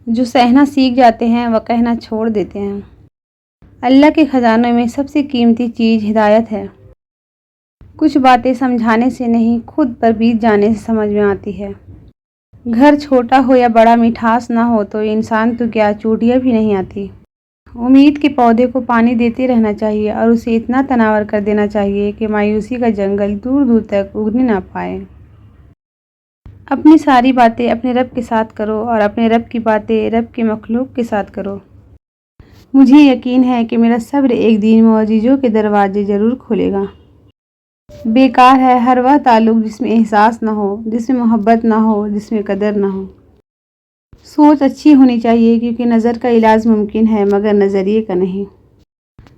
جو سہنا سیکھ جاتے ہیں وہ کہنا چھوڑ دیتے ہیں۔ اللہ کے خزانوں میں سب سے قیمتی چیز ہدایت ہے۔ کچھ باتیں سمجھانے سے نہیں، خود پر بیت جانے سے سمجھ میں آتی ہے۔ گھر چھوٹا ہو یا بڑا، مٹھاس نہ ہو تو انسان تو کیا چوٹیاں بھی نہیں آتی۔ امید کے پودے کو پانی دیتے رہنا چاہیے اور اسے اتنا تناور کر دینا چاہیے کہ مایوسی کا جنگل دور دور تک اگنے نہ پائے۔ اپنی ساری باتیں اپنے رب کے ساتھ کرو اور اپنے رب کی باتیں رب کے مخلوق کے ساتھ کرو۔ مجھے یقین ہے کہ میرا صبر ایک دن معجزوں کے دروازے ضرور کھولے گا۔ بیکار ہے ہر وہ تعلق جس میں احساس نہ ہو، جس میں محبت نہ ہو، جس میں قدر نہ ہو۔ سوچ اچھی ہونی چاہیے کیونکہ نظر کا علاج ممکن ہے مگر نظریے کا نہیں۔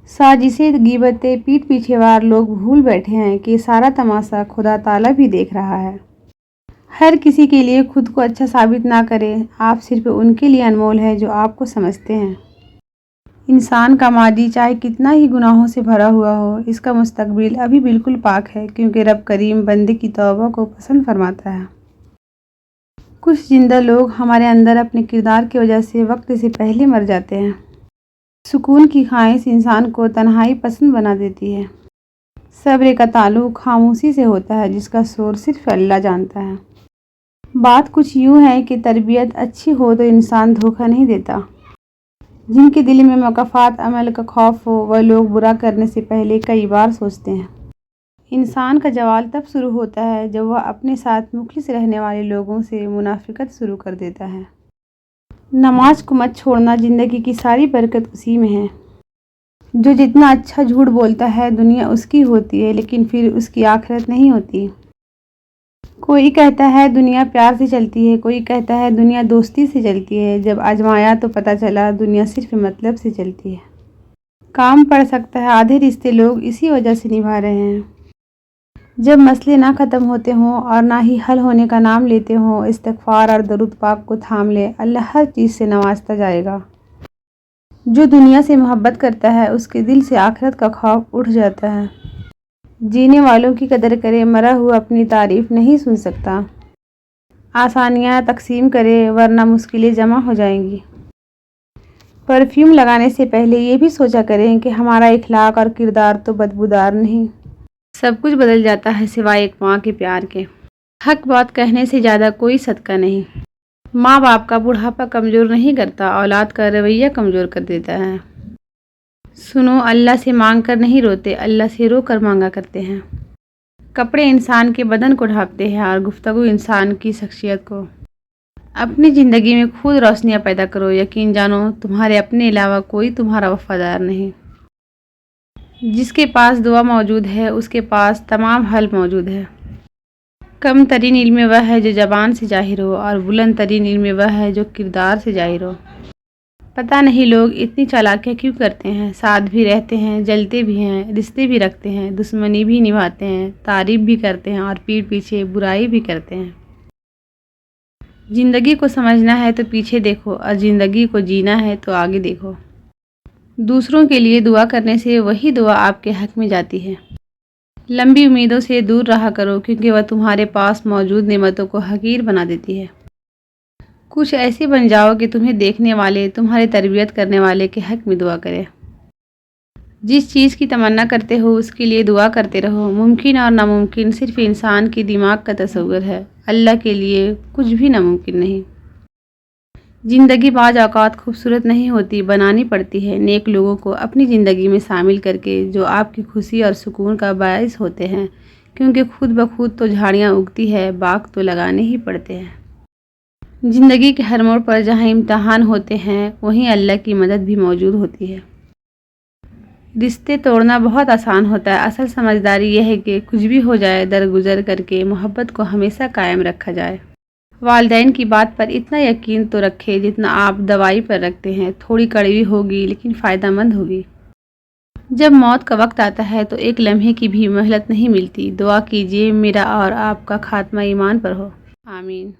سازشیں، غیبتیں، پیٹھ پیچھے وار لوگ بھول بیٹھے ہیں کہ یہ سارا تماشا خدا تعالیٰ بھی دیکھ رہا ہے۔ ہر کسی کے لیے خود کو اچھا ثابت نہ کریں، آپ صرف ان کے لیے انمول ہیں جو آپ کو سمجھتے ہیں۔ انسان کا ماضی چاہے کتنا ہی گناہوں سے بھرا ہوا ہو، اس کا مستقبل ابھی بالکل پاک ہے کیونکہ رب کریم بندے کی توبہ کو پسند فرماتا ہے۔ کچھ زندہ لوگ ہمارے اندر اپنے کردار کی وجہ سے وقت سے پہلے مر جاتے ہیں۔ سکون کی خواہش انسان کو تنہائی پسند بنا دیتی ہے۔ صبر کا تعلق خاموشی سے ہوتا ہے جس کا شور صرف اللہ جانتا ہے۔ بات کچھ یوں ہے کہ تربیت اچھی ہو تو انسان دھوکہ نہیں دیتا۔ جن کے دل میں مکافات عمل کا خوف ہو وہ لوگ برا کرنے سے پہلے کئی بار سوچتے ہیں۔ انسان کا زوال تب شروع ہوتا ہے جب وہ اپنے ساتھ مخلص رہنے والے لوگوں سے منافقت شروع کر دیتا ہے۔ نماز کو مت چھوڑنا، زندگی کی ساری برکت اسی میں ہے۔ جو جتنا اچھا جھوٹ بولتا ہے دنیا اس کی ہوتی ہے لیکن پھر اس کی آخرت نہیں ہوتی۔ کوئی کہتا ہے دنیا پیار سے چلتی ہے، کوئی کہتا ہے دنیا دوستی سے چلتی ہے، جب آزمایا تو پتہ چلا دنیا صرف مطلب سے چلتی ہے۔ کام پڑ سکتا ہے آدھے رشتے لوگ اسی وجہ سے نبھا رہے ہیں۔ جب مسئلے نہ ختم ہوتے ہوں اور نہ ہی حل ہونے کا نام لیتے ہوں، استغفار اور درود پاک کو تھام لے، اللہ ہر چیز سے نوازتا جائے گا۔ جو دنیا سے محبت کرتا ہے اس کے دل سے آخرت کا خوف اٹھ جاتا ہے۔ جینے والوں کی قدر کرے، مرا ہوا اپنی تعریف نہیں سن سکتا۔ آسانیاں تقسیم کرے ورنہ مشکلیں جمع ہو جائیں گی۔ پرفیوم لگانے سے پہلے یہ بھی سوچا کریں کہ ہمارا اخلاق اور کردار تو بدبودار نہیں۔ سب کچھ بدل جاتا ہے سوائے ایک ماں کے پیار کے۔ حق بات کہنے سے زیادہ کوئی صدقہ نہیں۔ ماں باپ کا بڑھاپا کمزور نہیں کرتا، اولاد کا رویہ کمزور کر دیتا ہے۔ سنو، اللہ سے مانگ کر نہیں روتے، اللہ سے رو کر مانگا کرتے ہیں۔ کپڑے انسان کے بدن کو ڈھانپتے ہیں اور گفتگو انسان کی شخصیت کو۔ اپنی زندگی میں خود روشنیاں پیدا کرو، یقین جانو تمہارے اپنے علاوہ کوئی تمہارا وفادار نہیں۔ جس کے پاس دعا موجود ہے اس کے پاس تمام حل موجود ہے۔ کم ترین علم وہ ہے جو زبان سے ظاہر ہو اور بلند ترین علم وہ ہے جو کردار سے ظاہر ہو۔ پتہ نہیں لوگ اتنی چالاکیاں کیوں کرتے ہیں، ساتھ بھی رہتے ہیں، جلتے بھی ہیں، رشتے بھی رکھتے ہیں، دشمنی بھی نبھاتے ہیں، تعریف بھی کرتے ہیں اور پیٹھ پیچھے برائی بھی کرتے ہیں۔ زندگی کو سمجھنا ہے تو پیچھے دیکھو اور زندگی کو جینا ہے تو آگے دیکھو۔ دوسروں کے لیے دعا کرنے سے وہی دعا آپ کے حق میں جاتی ہے۔ لمبی امیدوں سے دور رہا کرو کیونکہ وہ تمہارے پاس موجود نعمتوں کو حقیر بنا دیتی ہے۔ کچھ ایسے بن جاؤ کہ تمہیں دیکھنے والے، تمہاری تربیت کرنے والے کے حق میں دعا کرے۔ جس چیز کی تمنا کرتے ہو اس کے لیے دعا کرتے رہو۔ ممکن اور ناممکن صرف انسان کی دماغ کا تصور ہے، اللہ کے لیے کچھ بھی ناممکن نہیں۔ زندگی بعض اوقات خوبصورت نہیں ہوتی، بنانی پڑتی ہے نیک لوگوں کو اپنی زندگی میں شامل کر کے جو آپ کی خوشی اور سکون کا باعث ہوتے ہیں، کیونکہ خود بخود تو جھاڑیاں اگتی ہے، باغ تو لگانے ہی پڑتے ہیں۔ زندگی کے ہر موڑ پر جہاں امتحان ہوتے ہیں وہیں اللہ کی مدد بھی موجود ہوتی ہے۔ رشتے توڑنا بہت آسان ہوتا ہے، اصل سمجھداری یہ ہے کہ کچھ بھی ہو جائے درگزر کر کے محبت کو ہمیشہ قائم رکھا جائے۔ والدین کی بات پر اتنا یقین تو رکھے جتنا آپ دوائی پر رکھتے ہیں، تھوڑی کڑوی ہوگی لیکن فائدہ مند ہوگی۔ جب موت کا وقت آتا ہے تو ایک لمحے کی بھی مہلت نہیں ملتی۔ دعا کیجیے میرا اور آپ کا خاتمہ ایمان پر ہو، آمین۔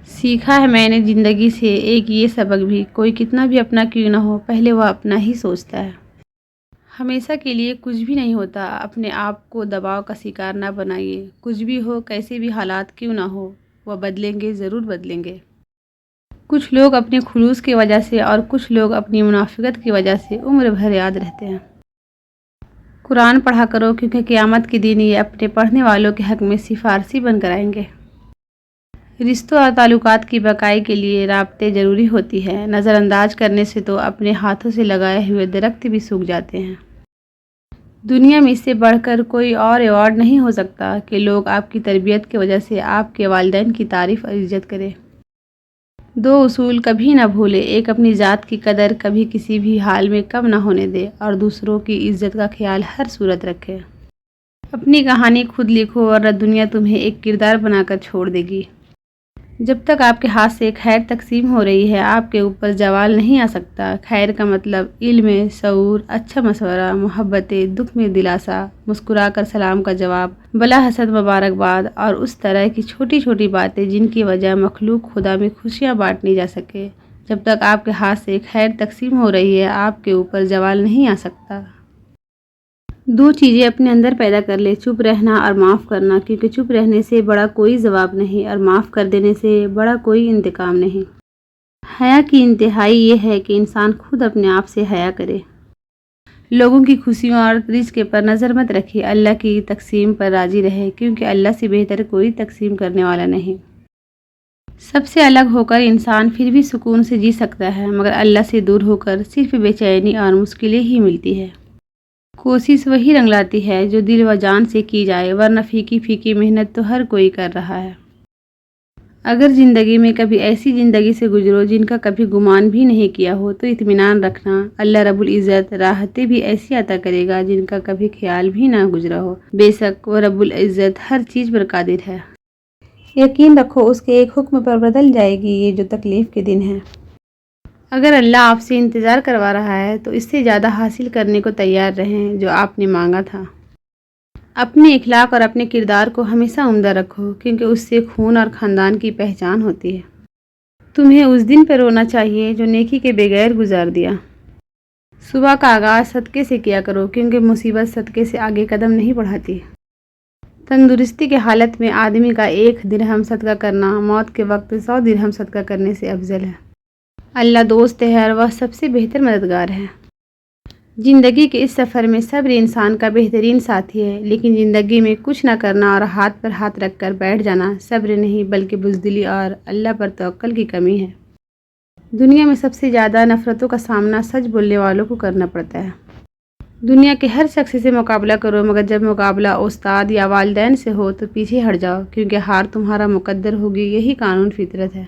سیکھا ہے میں نے زندگی سے ایک یہ سبق بھی، کوئی کتنا بھی اپنا کیوں نہ ہو پہلے وہ اپنا ہی سوچتا ہے۔ ہمیشہ کے لیے کچھ بھی نہیں ہوتا، اپنے آپ کو دباؤ کا شکار نہ بنائیے۔ کچھ بھی ہو، کیسے بھی حالات کیوں نہ ہو، وہ بدلیں گے، ضرور بدلیں گے۔ کچھ لوگ اپنے خلوص کی وجہ سے اور کچھ لوگ اپنی منافقت کی وجہ سے عمر بھر یاد رہتے ہیں۔ قرآن پڑھا کرو کیونکہ قیامت کے دن یہ اپنے پڑھنے والوں کے حق میں سفارشی بن کر آئیں گے۔ رشتوں اور تعلقات کی بقائی کے لیے رابطے ضروری ہوتی ہے۔ نظر انداز کرنے سے تو اپنے ہاتھوں سے لگائے ہوئے درخت بھی سوکھ جاتے ہیں۔ دنیا میں اس سے بڑھ کر کوئی اور ایوارڈ نہیں ہو سکتا کہ لوگ آپ کی تربیت کی وجہ سے آپ کے والدین کی تعریف اور عزت کریں۔ 2 اصول کبھی نہ بھولے، ایک اپنی ذات کی قدر کبھی کسی بھی حال میں کم نہ ہونے دے اور دوسروں کی عزت کا خیال ہر صورت رکھے۔ اپنی کہانی خود لکھو ورنہ دنیا تمہیں ایک کردار بنا کر چھوڑ دے گی۔ جب تک آپ کے ہاتھ سے خیر تقسیم ہو رہی ہے آپ کے اوپر زوال نہیں آ سکتا۔ خیر کا مطلب علم، شعور، اچھا مشورہ، محبت، دکھ میں دلاسا، مسکرا کر سلام کا جواب، بلا حسد مبارکباد اور اس طرح کی چھوٹی چھوٹی باتیں جن کی وجہ مخلوق خدا میں خوشیاں بانٹنی جا سکے۔ جب تک آپ کے ہاتھ سے خیر تقسیم ہو رہی ہے آپ کے اوپر زوال نہیں آ سکتا۔ 2 چیزیں اپنے اندر پیدا کر لے، چپ رہنا اور معاف کرنا، کیونکہ چپ رہنے سے بڑا کوئی جواب نہیں اور معاف کر دینے سے بڑا کوئی انتقام نہیں۔ حیا کی انتہائی یہ ہے کہ انسان خود اپنے آپ سے حیا کرے۔ لوگوں کی خوشیوں اور رزق پر نظر مت رکھے، اللہ کی تقسیم پر راضی رہے، کیونکہ اللہ سے بہتر کوئی تقسیم کرنے والا نہیں۔ سب سے الگ ہو کر انسان پھر بھی سکون سے جی سکتا ہے، مگر اللہ سے دور ہو کر صرف بے چینی اور مشکلیں ہی ملتی ہے۔ کوشش وہی رنگ لاتی ہے جو دل و جان سے کی جائے، ورنہ پھیکی پھیکی محنت تو ہر کوئی کر رہا ہے۔ اگر زندگی میں کبھی ایسی زندگی سے گزرو جن کا کبھی گمان بھی نہیں کیا ہو تو اطمینان رکھنا، اللہ رب العزت راحتیں بھی ایسی عطا کرے گا جن کا کبھی خیال بھی نہ گزرا ہو۔ بے شک وہ رب العزت ہر چیز پر قادر ہے۔ یقین رکھو اس کے ایک حکم پر بدل جائے گی یہ جو تکلیف کے دن ہے۔ اگر اللہ آپ سے انتظار کروا رہا ہے تو اس سے زیادہ حاصل کرنے کو تیار رہیں جو آپ نے مانگا تھا۔ اپنے اخلاق اور اپنے کردار کو ہمیشہ عمدہ رکھو، کیونکہ اس سے خون اور خاندان کی پہچان ہوتی ہے۔ تمہیں اس دن پہ رونا چاہیے جو نیکی کے بغیر گزار دیا۔ صبح کا آغاز صدقے سے کیا کرو، کیونکہ مصیبت صدقے سے آگے قدم نہیں بڑھاتی۔ تندرستی کی حالت میں آدمی کا 1 درہم صدقہ کرنا موت کے وقت 100 درہم صدقہ کرنے سے افضل ہے۔ اللہ دوست ہے اور وہ سب سے بہتر مددگار ہے۔ زندگی کے اس سفر میں صبر انسان کا بہترین ساتھی ہے، لیکن زندگی میں کچھ نہ کرنا اور ہاتھ پر ہاتھ رکھ کر بیٹھ جانا صبر نہیں بلکہ بزدلی اور اللہ پر توکل کی کمی ہے۔ دنیا میں سب سے زیادہ نفرتوں کا سامنا سچ بولنے والوں کو کرنا پڑتا ہے۔ دنیا کے ہر شخص سے مقابلہ کرو، مگر جب مقابلہ استاد یا والدین سے ہو تو پیچھے ہٹ جاؤ، کیونکہ ہار تمہارا مقدر ہوگی، یہی قانون فطرت ہے۔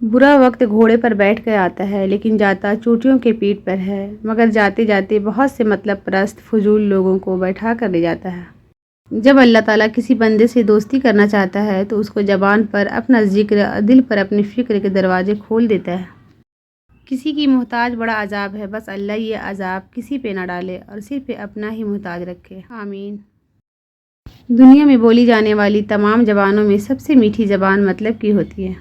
برا وقت گھوڑے پر بیٹھ کر آتا ہے لیکن جاتا چوٹیوں کے پیٹھ پر ہے، مگر جاتے جاتے بہت سے مطلب پرست فضول لوگوں کو بیٹھا کر لے جاتا ہے۔ جب اللہ تعالیٰ کسی بندے سے دوستی کرنا چاہتا ہے تو اس کو زبان پر اپنا ذکر اور دل پر اپنی فکر کے دروازے کھول دیتا ہے۔ کسی کی محتاج بڑا عذاب ہے، بس اللہ یہ عذاب کسی پہ نہ ڈالے اور صرف اپنا ہی محتاج رکھے، آمین۔ دنیا میں بولی جانے والی تمام زبانوں میں سب سے میٹھی زبان مطلب کی ہوتی ہے۔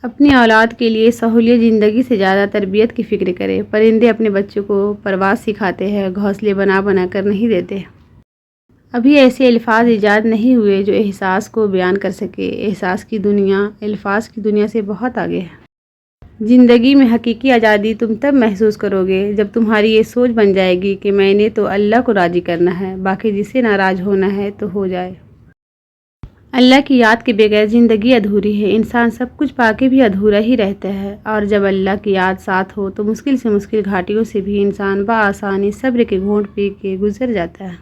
اپنی اولاد کے لیے سہولیت زندگی سے زیادہ تربیت کی فکر کرے۔ پرندے اپنے بچوں کو پرواز سکھاتے ہیں، گھونسلے بنا بنا کر نہیں دیتے۔ ابھی ایسے الفاظ ایجاد نہیں ہوئے جو احساس کو بیان کر سکے۔ احساس کی دنیا الفاظ کی دنیا سے بہت آگے ہے۔ زندگی میں حقیقی آزادی تم تب محسوس کرو گے جب تمہاری یہ سوچ بن جائے گی کہ میں نے تو اللہ کو راضی کرنا ہے، باقی جسے ناراض ہونا ہے تو ہو جائے۔ اللہ کی یاد کے بغیر زندگی ادھوری ہے۔ انسان سب کچھ پا کے بھی ادھورا ہی رہتا ہے، اور جب اللہ کی یاد ساتھ ہو تو مشکل سے مشکل گھاٹیوں سے بھی انسان بآسانی صبر کے گھونٹ پی کے گزر جاتا ہے۔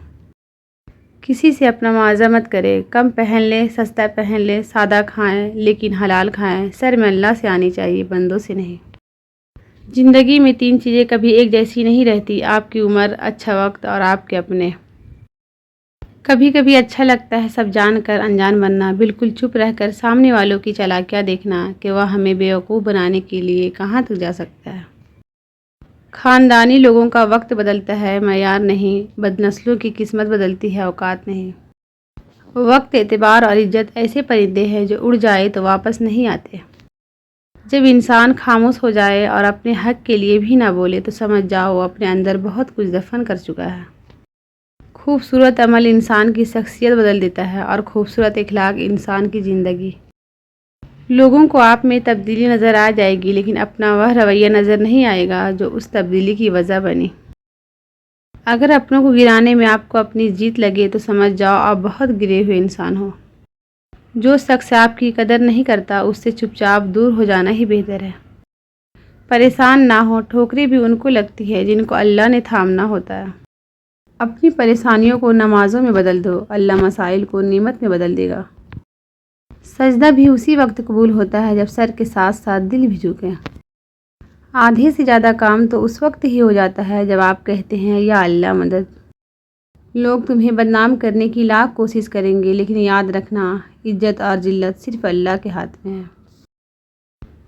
کسی سے اپنا معاوضہ مت کرے، کم پہن لے، سستا پہن لے، سادہ کھائیں لیکن حلال کھائیں۔ سر میں اللہ سے آنی چاہیے، بندوں سے نہیں۔ زندگی میں 3 چیزیں کبھی ایک جیسی نہیں رہتی، آپ کی عمر، اچھا وقت اور آپ کے اپنے۔ کبھی کبھی اچھا لگتا ہے سب جان کر انجان بننا، بالکل چپ رہ کر سامنے والوں کی چالاکیاں دیکھنا کہ وہ ہمیں بیوقوف بنانے کے لیے کہاں تک جا سکتا ہے۔ خاندانی لوگوں کا وقت بدلتا ہے، معیار نہیں، بدنسلوں کی قسمت بدلتی ہے، اوقات نہیں۔ وقت، اعتبار اور عزت ایسے پرندے ہیں جو اڑ جائے تو واپس نہیں آتے۔ جب انسان خاموش ہو جائے اور اپنے حق کے لیے بھی نہ بولے تو سمجھ جاؤ وہ اپنے اندر بہت کچھ دفن کر چکا ہے۔ خوبصورت عمل انسان کی شخصیت بدل دیتا ہے اور خوبصورت اخلاق انسان کی زندگی۔ لوگوں کو آپ میں تبدیلی نظر آ جائے گی، لیکن اپنا وہ رویہ نظر نہیں آئے گا جو اس تبدیلی کی وجہ بنی۔ اگر اپنوں کو گرانے میں آپ کو اپنی جیت لگے تو سمجھ جاؤ آپ بہت گرے ہوئے انسان ہو۔ جو شخص آپ کی قدر نہیں کرتا اس سے چپ چاپ دور ہو جانا ہی بہتر ہے۔ پریشان نہ ہو، ٹھوکریں بھی ان کو لگتی ہے جن کو اللہ نے تھامنا ہوتا ہے۔ اپنی پریشانیوں کو نمازوں میں بدل دو، اللہ مسائل کو نعمت میں بدل دے گا۔ سجدہ بھی اسی وقت قبول ہوتا ہے جب سر کے ساتھ ساتھ دل بھی جھکے۔ آدھے سے زیادہ کام تو اس وقت ہی ہو جاتا ہے جب آپ کہتے ہیں یا اللہ مدد۔ لوگ تمہیں بدنام کرنے کی لاکھ کوشش کریں گے، لیکن یاد رکھنا عزت اور ذلت صرف اللہ کے ہاتھ میں ہے۔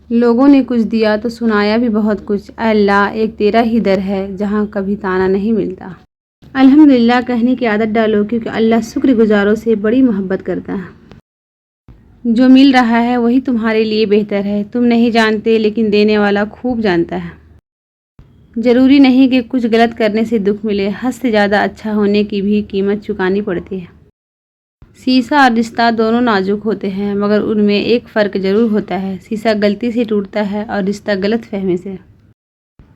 لوگوں نے کچھ دیا تو سنایا بھی بہت کچھ، اے اللہ ایک تیرا ہی در ہے جہاں کبھی تانا نہیں ملتا۔ الحمدللہ کہنے کی عادت ڈالو، کیونکہ اللہ شکر گزاروں سے بڑی محبت کرتا ہے۔ جو مل رہا ہے وہی تمہارے لیے بہتر ہے، تم نہیں جانتے لیکن دینے والا خوب جانتا ہے۔ ضروری نہیں کہ کچھ غلط کرنے سے دکھ ملے، حد سے زیادہ اچھا ہونے کی بھی قیمت چکانی پڑتی ہے۔ شیشہ اور رشتہ دونوں نازک ہوتے ہیں، مگر ان میں ایک فرق ضرور ہوتا ہے، شیشہ غلطی سے ٹوٹتا ہے اور رشتہ غلط فہمی سے۔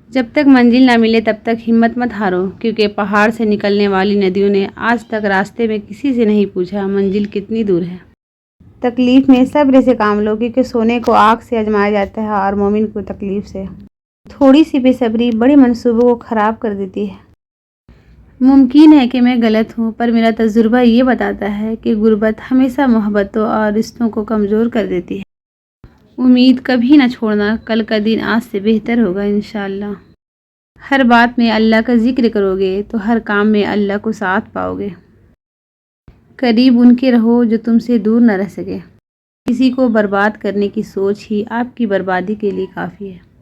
جب تک منزل نہ ملے تب تک ہمت مت ہارو، کیونکہ پہاڑ سے نکلنے والی ندیوں نے آج تک راستے میں کسی سے نہیں پوچھا منزل کتنی دور ہے۔ تکلیف میں صبر سے کام لو، کیونکہ سونے کو آگ سے آزمایا جاتا ہے اور مومن کو تکلیف سے۔ تھوڑی سی بے صبری بڑے منصوبوں کو خراب کر دیتی ہے۔ ممکن ہے کہ میں غلط ہوں، پر میرا تجربہ یہ بتاتا ہے کہ غربت ہمیشہ محبتوں اور رشتوں کو کمزور کر دیتی ہے۔ امید کبھی نہ چھوڑنا، کل کا دن آج سے بہتر ہوگا انشاءاللہ۔ ہر بات میں اللہ کا ذکر کرو گے تو ہر کام میں اللہ کو ساتھ پاؤ گے۔ قریب ان کے رہو جو تم سے دور نہ رہ سکے۔ کسی کو برباد کرنے کی سوچ ہی آپ کی بربادی کے لیے کافی ہے۔